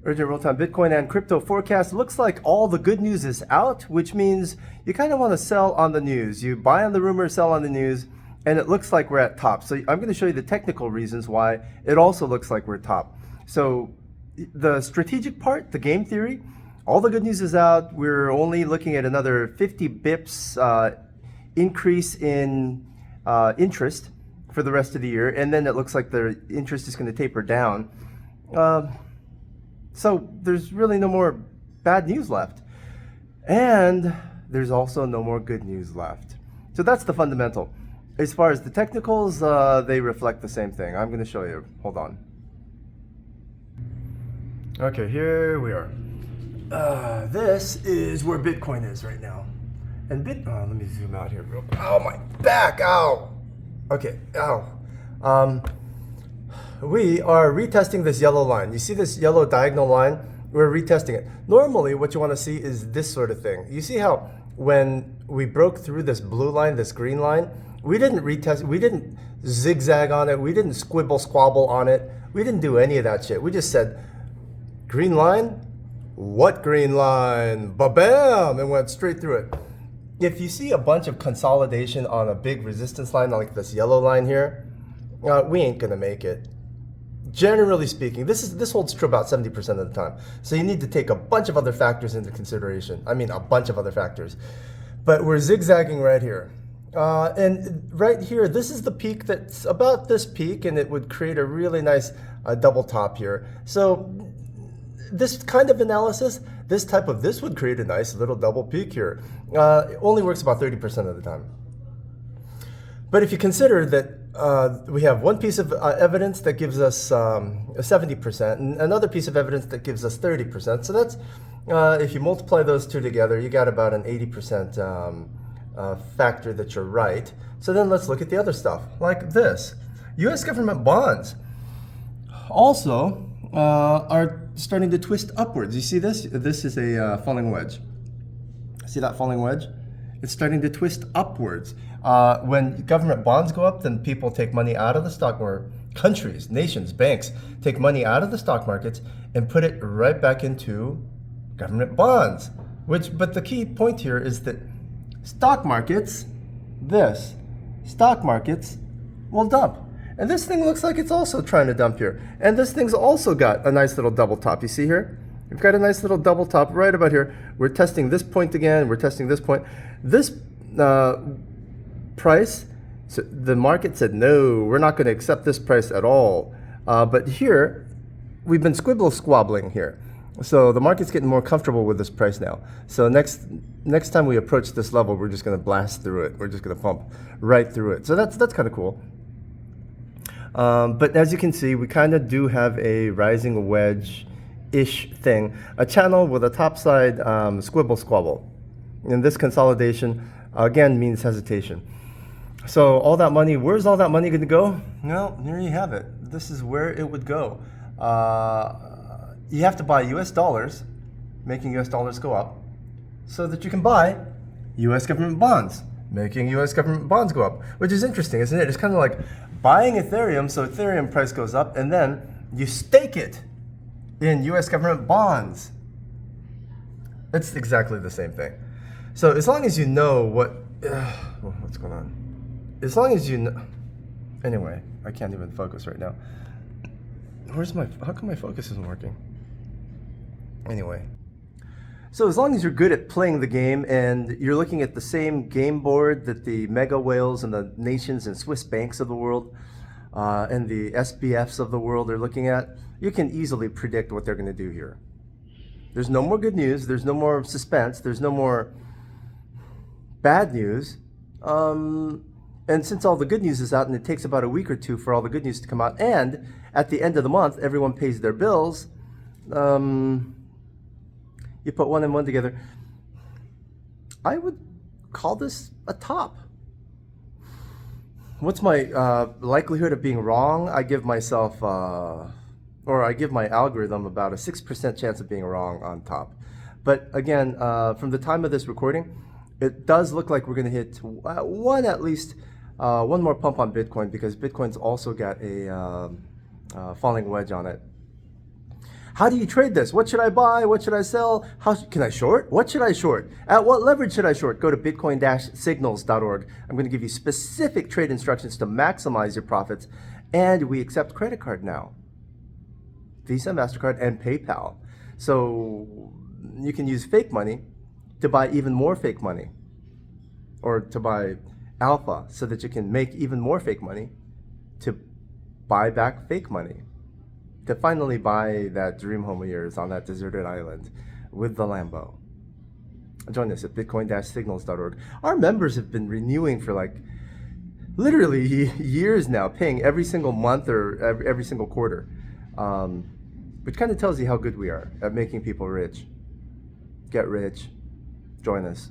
Urgent real-time Bitcoin and crypto forecast. Looks like all the good news is out, which means you kind of want to sell on the news. You buy on the rumor, sell on the news, and it looks like we're at top. So I'm going to show you the technical reasons why it also looks like we're top. So the strategic part, the game theory, all the good news is out. We're only looking at another 50 bips increase in interest for the rest of the year, and then it looks like the interest is going to taper down. So there's really no more bad news left. And there's also no more good news left. So that's the fundamental. As far as the technicals, they reflect the same thing. I'm going to show you. Hold on. Okay, here we are. This is where Bitcoin is right now. And let me zoom out here real quick. Oh, my back, ow. Okay, ow. We are retesting this yellow line. You see this yellow diagonal line? We're retesting it. Normally, what you want to see is this sort of thing. You see how when we broke through this blue line, this green line, we didn't retest, we didn't zigzag on it, we didn't squibble squabble on it, we didn't do any of that shit. We just said, green line? What green line? Ba-bam! And went straight through it. If you see a bunch of consolidation on a big resistance line like this yellow line here, we ain't gonna make it. Generally speaking, this holds true about 70% of the time. So you need to take a bunch of other factors into consideration. I mean, a bunch of other factors. But we're zigzagging right here. And right here, this is the peak that's about this peak, and it would create a really nice double top here. So this kind of analysis, this would create a nice little double peak here. It only works about 30% of the time. But if you consider that we have one piece of evidence that gives us 70% and another piece of evidence that gives us 30%. So that's, if you multiply those two together, you got about an 80% factor that you're right. So then let's look at the other stuff, like this. US government bonds also are starting to twist upwards. You see this? This is a falling wedge. See that falling wedge? It's starting to twist upwards. When government bonds go up, then people take money out of the stock market. Countries, nations, banks take money out of the stock markets and put it right back into government bonds. But the key point here is that stock markets will dump. And this thing looks like it's also trying to dump here. And this thing's also got a nice little double top. You see here? We've got a nice little double top right about here. We're testing this point again. We're testing this point. This price, so the market said, no, we're not going to accept this price at all. But here, we've been squabbling here. So the market's getting more comfortable with this price now. So next time we approach this level, we're just going to blast through it. We're just going to pump right through it. So that's kind of cool. But as you can see, we kind of do have a rising wedge-ish thing. A channel with a topside squabble. And this consolidation, again, means hesitation. So all that money, where's all that money going to go? Well, here you have it. This is where it would go. You have to buy US dollars, making US dollars go up, so that you can buy US government bonds, making US government bonds go up, which is interesting, isn't it? It's kind of like buying Ethereum, so Ethereum price goes up, and then you stake it in US government bonds. It's exactly the same thing. So as long as you know what's going on? As long as you know, anyway, I can't even focus right now. How come my focus isn't working? Anyway. So as long as you're good at playing the game and you're looking at the same game board that the mega whales and the nations and Swiss banks of the world and the SBFs of the world are looking at, you can easily predict what they're going to do here. There's no more good news. There's no more suspense. There's no more bad news. And since all the good news is out and it takes about a week or two for all the good news to come out, and at the end of the month, everyone pays their bills, you put one and one together, I would call this a top. What's my likelihood of being wrong? I give myself, or I give my algorithm about a 6% chance of being wrong on top. But again, from the time of this recording, it does look like we're going to hit at least one more pump on Bitcoin, because Bitcoin's also got a falling wedge on it. How do you trade this? What should I buy? What should I sell? How can I short? What should I short? At what leverage should I short? Go to bitcoin-signals.org. I'm going to give you specific trade instructions to maximize your profits. And we accept credit card now. Visa, MasterCard, and PayPal. So you can use fake money to buy even more fake money, or to buy alpha so that you can make even more fake money to buy back fake money, to finally buy that dream home of yours on that deserted island with the Lambo. Join us at bitcoin-signals.org. Our members have been renewing for like literally years now, paying every single month or every single quarter, which kind of tells you how good we are at making people rich. Get rich. Join us.